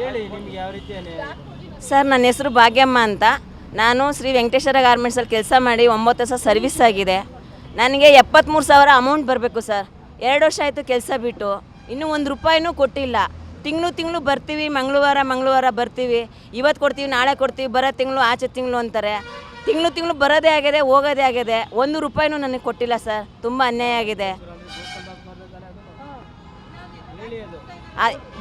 ಹೇಳಿ ನಿಮ್ಗೆ ಯಾವ ರೀತಿ ಸರ್ ನನ್ನ ಹೆಸರು ಭಾಗ್ಯಮ್ಮ ಅಂತ. ನಾನು ಶ್ರೀ ವೆಂಕಟೇಶ್ವರ ಗಾರ್ಮೆಂಟ್ಸಲ್ಲಿ ಕೆಲಸ ಮಾಡಿ 9 ವರ್ಷ ಸರ್ವಿಸ್ ಆಗಿದೆ. ನನಗೆ 73,000 ಅಮೌಂಟ್ ಬರಬೇಕು ಸರ್. 2 ವರ್ಷ ಆಯಿತು ಕೆಲಸ ಬಿಟ್ಟು, ಇನ್ನೂ 1 ರೂಪಾಯಿನೂ ಕೊಟ್ಟಿಲ್ಲ. ತಿಂಗಳು ಬರ್ತೀವಿ, ಮಂಗಳವಾರ ಬರ್ತೀವಿ, ಇವತ್ತು ಕೊಡ್ತೀವಿ, ನಾಳೆ ಕೊಡ್ತೀವಿ, ಬರೋ ತಿಂಗಳು ಆಚೆ ತಿಂಗಳು ಅಂತಾರೆ. ತಿಂಗಳು ಬರೋದೇ ಆಗಿದೆ, ಹೋಗೋದೇ ಆಗಿದೆ. 1 ರೂಪಾಯಿನೂ ನನಗೆ ಕೊಟ್ಟಿಲ್ಲ ಸರ್. ತುಂಬ ಅನ್ಯಾಯ ಆಗಿದೆ.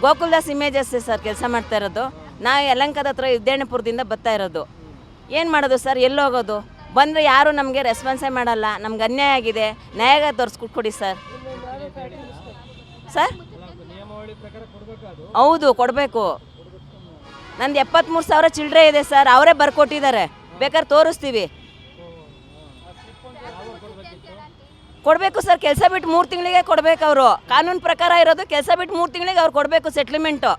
ಗೋಕುಲ್ದಾಸ್ ಇಮೇಜಸ್ ಸರ್ ಕೆಲಸ ಮಾಡ್ತಾ ಇರೋದು. ನಾವು ಯಲಹಂಕದ ಹತ್ರ ವಿದ್ಯಾರಣ್ಯಪುರದಿಂದ ಬರ್ತಾ ಇರೋದು. ಏನು ಮಾಡೋದು ಸರ್, ಎಲ್ಲಿ ಹೋಗೋದು? ಬಂದರೆ ಯಾರೂ ನಮಗೆ ರೆಸ್ಪಾನ್ಸೇ ಮಾಡಲ್ಲ. ನಮ್ಗೆ ಅನ್ಯಾಯ ಆಗಿದೆ, ನ್ಯಾಯ ತೋರಿಸ್ಕೊಟ್ಕೊಡಿ ಸರ್. ಸರ್ ಹೌದು ಕೊಡಬೇಕು. ನಂದು 73,000 ಚಿಲ್ಲರೆ ಇದೆ ಸರ್. ಅವರೇ ಬರ್ಕೊಟ್ಟಿದ್ದಾರೆ, ಬೇಕಾದ್ರೆ ತೋರಿಸ್ತೀವಿ. ಕೊಡಬೇಕು ಸರ್. ಕೆಲಸ ಬಿಟ್ಟು 3 ತಿಂಗಳಿಗೆ ಕೊಡಬೇಕು. ಅವರು ಕಾನೂನು ಪ್ರಕಾರ ಇರೋದು ಕೆಲಸ ಬಿಟ್ಟು 3 ತಿಂಗಳಿಗೆ ಅವ್ರು ಕೊಡಬೇಕು ಸೆಟ್ಲ್ಮೆಂಟು.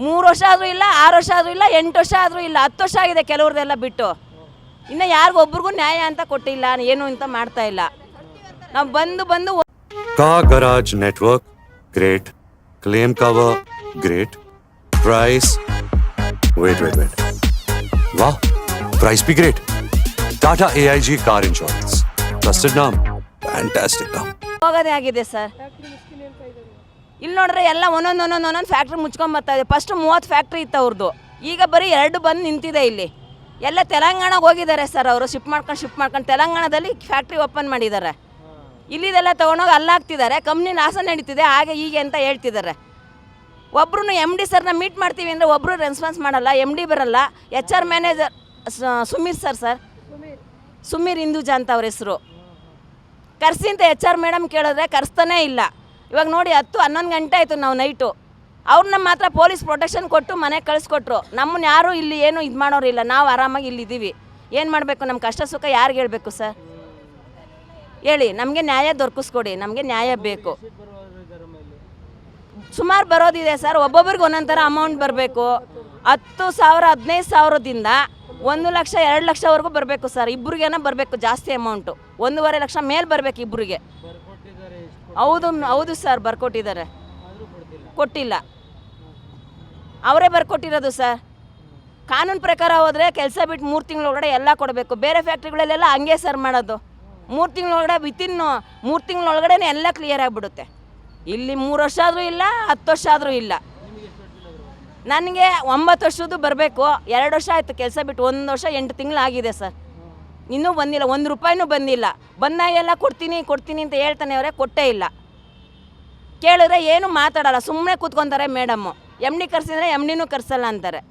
3 ವರ್ಷ ಆದರೂ ಇಲ್ಲ, 6 ವರ್ಷ ಆದರೂ ಇಲ್ಲ, 8 ವರ್ಷ ಆದರೂ ಇಲ್ಲ, 10 ವರ್ಷ ಆಗಿದೆ ಕೆಲವ್ರದ್ದೆಲ್ಲ ಬಿಟ್ಟು. ಇನ್ನು ಯಾರಿಗೊಬ್ರಿಗೂ ನ್ಯಾಯ ಅಂತ ಕೊಟ್ಟಿಲ್ಲ, ಏನು ಅಂತ ಮಾಡ್ತಾ ಇಲ್ಲ. ನಾವು ಬಂದು car garage network great, claim cover great, price wait वाह, प्राइस भी great. Tata AIG car insurance, trusted नाम, फैंटास्टिक नाम. ಹೋಗೋದೇ ಆಗಿದೆ ಸರ್. ಇಲ್ಲಿ ನೋಡ್ರೆ ಎಲ್ಲ ಒಂದೊಂದು ಫ್ಯಾಕ್ಟ್ರಿ ಮುಚ್ಕೊಂಬರ್ತಾ ಇದೆ. ಫಸ್ಟ್ 30 ಫ್ಯಾಕ್ಟ್ರಿ ಇತ್ತು ಅವ್ರದ್ದು, ಈಗ ಬರೀ 2 ಬಂದು ನಿಂತಿದೆ. ಇಲ್ಲಿ ಎಲ್ಲ ತೆಲಂಗಾಣಗೆ ಹೋಗಿದ್ದಾರೆ ಸರ್. ಅವರು ಶಿಫ್ಟ್ ಮಾಡ್ಕೊಂಡು ತೆಲಂಗಾಣದಲ್ಲಿ ಫ್ಯಾಕ್ಟ್ರಿ ಓಪನ್ ಮಾಡಿದ್ದಾರೆ. ಇಲ್ಲಿದೆಲ್ಲ ತೊಗೊಂಡೋಗಿ ಅಲ್ಲಾಗ್ತಿದ್ದಾರೆ. ಕಂಪ್ನಿ ನಾಶ ನಡೀತಿದೆ, ಹಾಗೆ ಹೀಗೆ ಅಂತ ಹೇಳ್ತಿದ್ದಾರೆ. ಒಬ್ಬರು MD ಸರ್ನ ಮೀಟ್ ಮಾಡ್ತೀವಿ ಅಂದರೆ ಒಬ್ಬರು ರೆಸ್ಪಾನ್ಸ್ ಮಾಡಲ್ಲ. MD ಬರಲ್ಲ. HR ಮ್ಯಾನೇಜರ್ ಸುಮೀರ್ ಸರ್ ಸುಮೀರ್ ಹಿಂದೂಜಾ ಅಂತ ಅವ್ರ ಹೆಸರು. ಕರ್ಸಿ ಅಂತ HR ಮೇಡಮ್ ಕೇಳಿದ್ರೆ ಕರ್ಸ್ತಾನೇ ಇಲ್ಲ. ಇವಾಗ ನೋಡಿ 10-11 ಗಂಟೆ ಆಯಿತು ನಾವು ನೈಟು. ಅವ್ರನ್ನ ಮಾತ್ರ ಪೊಲೀಸ್ ಪ್ರೊಟೆಕ್ಷನ್ ಕೊಟ್ಟು ಮನೆಗೆ ಕಳಿಸ್ಕೊಟ್ರು. ನಮ್ಮನ್ನ ಯಾರೂ ಇಲ್ಲಿ ಏನು ಇದು ಮಾಡೋರಿಲ್ಲ. ನಾವು ಆರಾಮಾಗಿ ಇಲ್ಲಿದ್ದೀವಿ. ಏನು ಮಾಡಬೇಕು? ನಮ್ಮ ಕಷ್ಟ ಸುಖ ಯಾರಿಗೆ ಹೇಳಬೇಕು ಸರ್? ಹೇಳಿ, ನಮಗೆ ನ್ಯಾಯ ದೊರಕಿಸ್ಕೊಡಿ. ನಮಗೆ ನ್ಯಾಯ ಬೇಕು. ಸುಮಾರು ಬರೋದಿದೆ ಸರ್. ಒಬ್ಬೊಬ್ರಿಗೆ ಒಂದೊಂದು ಥರ ಅಮೌಂಟ್ ಬರಬೇಕು. 10,000 15,000ದಿಂದ 1 ಲಕ್ಷ 2 ಲಕ್ಷವರೆಗೂ ಬರಬೇಕು ಸರ್. ಇಬ್ಬರಿಗೇನೋ ಬರಬೇಕು ಜಾಸ್ತಿ ಅಮೌಂಟು. 1.5 ಲಕ್ಷ ಮೇಲೆ ಬರಬೇಕು ಇಬ್ಬರಿಗೆ. ಹೌದು ಸರ್, ಬರ್ಕೊಟ್ಟಿದ್ದಾರೆ. ಕೊಟ್ಟಿಲ್ಲ, ಅವರೇ ಬರ್ಕೊಟ್ಟಿರೋದು ಸರ್. ಕಾನೂನು ಪ್ರಕಾರ ಹೋದರೆ ಕೆಲಸ ಬಿಟ್ಟು 3 ತಿಂಗಳೊಳಗಡೆ ಎಲ್ಲ ಕೊಡಬೇಕು. ಬೇರೆ ಫ್ಯಾಕ್ಟ್ರಿಗಳಲ್ಲೆಲ್ಲ ಹಂಗೆ ಸರ್ ಮಾಡೋದು. 3 ತಿಂಗಳೊಳಗಡೆ ವಿತಿನ್ 3 ತಿಂಗಳೊಳಗಡೆ ಎಲ್ಲ ಕ್ಲಿಯರ್ ಆಗಿಬಿಡುತ್ತೆ. ಇಲ್ಲಿ 3 ವರ್ಷ ಆದರೂ ಇಲ್ಲ, 10 ವರ್ಷ ಆದರೂ ಇಲ್ಲ. ನನಗೆ 9 ವರ್ಷದ್ದು ಬರಬೇಕು. 2 ವರ್ಷ ಆಯಿತು ಕೆಲಸ ಬಿಟ್ಟು, 1 ವರ್ಷ 8 ತಿಂಗಳಾಗಿದೆ ಸರ್. ಇನ್ನೂ ಬಂದಿಲ್ಲ, 1 ರೂಪಾಯಿನೂ ಬಂದಿಲ್ಲ. ಬಂದಾಗೆಲ್ಲ ಕೊಡ್ತೀನಿ ಅಂತ ಹೇಳ್ತಾನೆ, ಅವರೇ ಕೊಟ್ಟೇ ಇಲ್ಲ. ಕೇಳಿದ್ರೆ ಏನು ಮಾತಾಡಲ್ಲ, ಸುಮ್ಮನೆ ಕೂತ್ಕೊತಾರೆ ಮೇಡಮ್ಮು. MD ಕರ್ಸಿದ್ರೆ MDನೂ ಕರ್ಸಲ್ಲ ಅಂತಾರೆ.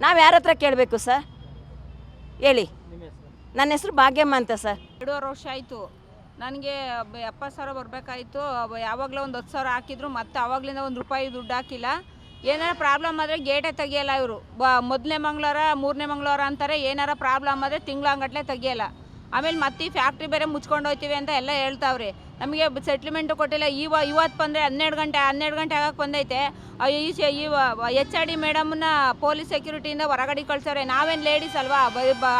ನಾವು ಯಾರ ಹತ್ರ ಕೇಳಬೇಕು ಸರ್? ಹೇಳಿ. ನನ್ನ ಹೆಸರು ಭಾಗ್ಯಮ್ಮ ಅಂತ ಸರ್. 2.5 ವರ್ಷ ಆಯಿತು. ನನಗೆ 70,000 ಬರಬೇಕಾಯಿತು. ಯಾವಾಗಲೂ ಒಂದು 10,000 ಹಾಕಿದ್ರು, ಮತ್ತು ಆವಾಗಲಿಂದ 1 ರೂಪಾಯಿ ದುಡ್ಡು ಹಾಕಿಲ್ಲ. ಏನಾರ ಪ್ರಾಬ್ಲಮ್ ಆದರೆ ಗೇಟೇ ತೆಗಿಯಲ್ಲ ಇವರು. ಮೊದಲನೇ ಮಂಗಳವಾರ 3ನೇ ಮಂಗಳವಾರ ಅಂತಾರೆ. ಏನಾರ ಪ್ರಾಬ್ಲಮ್ ಆದರೆ ತಿಂಗಳಂಗಟ್ಲೆ ತೆಗಿಯಲ್ಲ. ಆಮೇಲೆ ಮತ್ತೆ ಈ ಫ್ಯಾಕ್ಟ್ರಿ ಬೇರೆ ಮುಚ್ಕೊಂಡು ಹೋಗ್ತೀವಿ ಅಂತ ಎಲ್ಲ ಹೇಳ್ತಾವ್ರೆ. ನಮಗೆ ಸೆಟ್ಲ್ಮೆಂಟು ಕೊಟ್ಟಿಲ್ಲ. ಇವತ್ತು ಬಂದರೆ 12 ಗಂಟೆ ಆಗಕ್ಕೆ ಬಂದೈತೆ. HRD ಮೇಡಮ್ನ ಪೊಲೀಸ್ ಸೆಕ್ಯೂರಿಟಿಯಿಂದ ಹೊರಗಡೆ ಕಳ್ಸವ್ರೆ. ನಾವೇನು ಲೇಡೀಸ್ ಅಲ್ವಾ?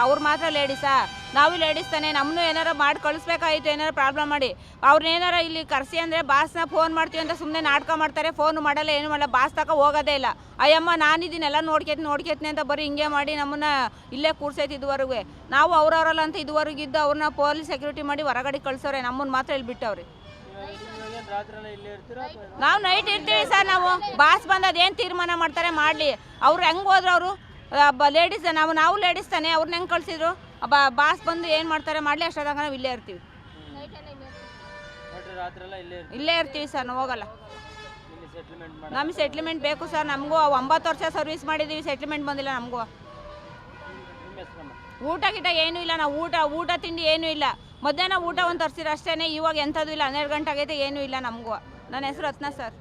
ಅವ್ರು ಮಾತ್ರ ಲೇಡೀಸಾ? ನಾವು ಲೇಡೀಸ್ ತಾನೆ. ನಮ್ಮನ್ನು ಏನಾರು ಮಾಡಿ ಕಳಿಸ್ಬೇಕಾಯಿತು, ಏನಾರು ಪ್ರಾಬ್ಲಮ್ ಮಾಡಿ. ಅವ್ರನ್ನೇನಾರ ಇಲ್ಲಿ ಕರ್ಸಿ ಅಂದರೆ ಬಾಸ್ನ ಫೋನ್ ಮಾಡ್ತೀವಿ ಅಂತ ಸುಮ್ಮನೆ ನಾಟಕ ಮಾಡ್ತಾರೆ. ಫೋನು ಮಾಡಲ್ಲ, ಏನು ಮಾಡಲ್ಲ. ಬಾಸ್ ತಕ ಹೋಗೋದೇ ಇಲ್ಲ. ಅಯ್ಯಮ್ಮ ನಾನಿದ್ದೀನೆಲ್ಲ ನೋಡ್ಕೇತೀನಿ ಅಂತ ಬರೀ ಹಿಂಗೆ ಮಾಡಿ ನಮ್ಮನ್ನು ಇಲ್ಲೇ ಕೂರ್ಸೈತಿ ಇದುವರೆಗೂ. ನಾವು ಅವ್ರವರಲ್ಲ ಅಂತ ಇದುವರೆಗಿದ್ದು ಅವ್ರನ್ನ ಪೊಲೀಸ್ ಸೆಕ್ಯೂರಿಟಿ ಮಾಡಿ ಹೊರಗಡೆ ಕಳ್ಸವ್ರೆ. ನಮ್ಮನ್ನು ಮಾತ್ರ ಇಲ್ಲಿ ಬಿಟ್ಟವ್ರಿ. ನಾವು ನೈಟ್ ಇರ್ತೀವಿ ಸರ್. ನಾವು ಬಾಸ್ ಬಂದದ್ದು ಏನು ತೀರ್ಮಾನ ಮಾಡ್ತಾರೆ ಮಾಡಲಿ. ಅವ್ರು ಹೆಂಗೆ ಹೋದ್ರು? ಅವರು ಲೇಡೀಸ್, ನಾವು ಲೇಡೀಸ್ ತಾನೆ. ಅವ್ರನ್ನ ಹೆಂಗೆ ಕಳಿಸಿದ್ರು? ಬಾಸ್ ಬಂದು ಏನು ಮಾಡ್ತಾರೆ ಮಾಡಲಿ. ಅಷ್ಟೊತ್ತಾಗ ನಾವು ಇಲ್ಲೇ ಇರ್ತೀವಿ. ಇಲ್ಲೇ ಇರ್ತೀವಿ ಸರ್, ನಾವು ಹೋಗಲ್ಲ. ನಮ್ಗೆ ಸೆಟ್ಲ್ಮೆಂಟ್ ಬೇಕು ಸರ್. ನಮಗೂ 9 ವರ್ಷ ಸರ್ವಿಸ್ ಮಾಡಿದ್ದೀವಿ, ಸೆಟ್ಲ್ಮೆಂಟ್ ಬಂದಿಲ್ಲ ನಮಗೂ. ಊಟ ಏನೂ ಇಲ್ಲ. ನಾವು ಊಟ ತಿಂಡಿ ಏನೂ ಇಲ್ಲ. ಮಧ್ಯಾಹ್ನ ಊಟ ಒಂದು ತರಿಸಿರೋ ಅಷ್ಟೇ. ಇವಾಗ ಎಂಥದ್ದು ಇಲ್ಲ. 12 ಗಂಟೆ ಆಗೈತೆ, ಏನೂ ಇಲ್ಲ ನಮಗೂ. ನನ್ನ ಹೆಸರು ರತ್ನ ಸರ್.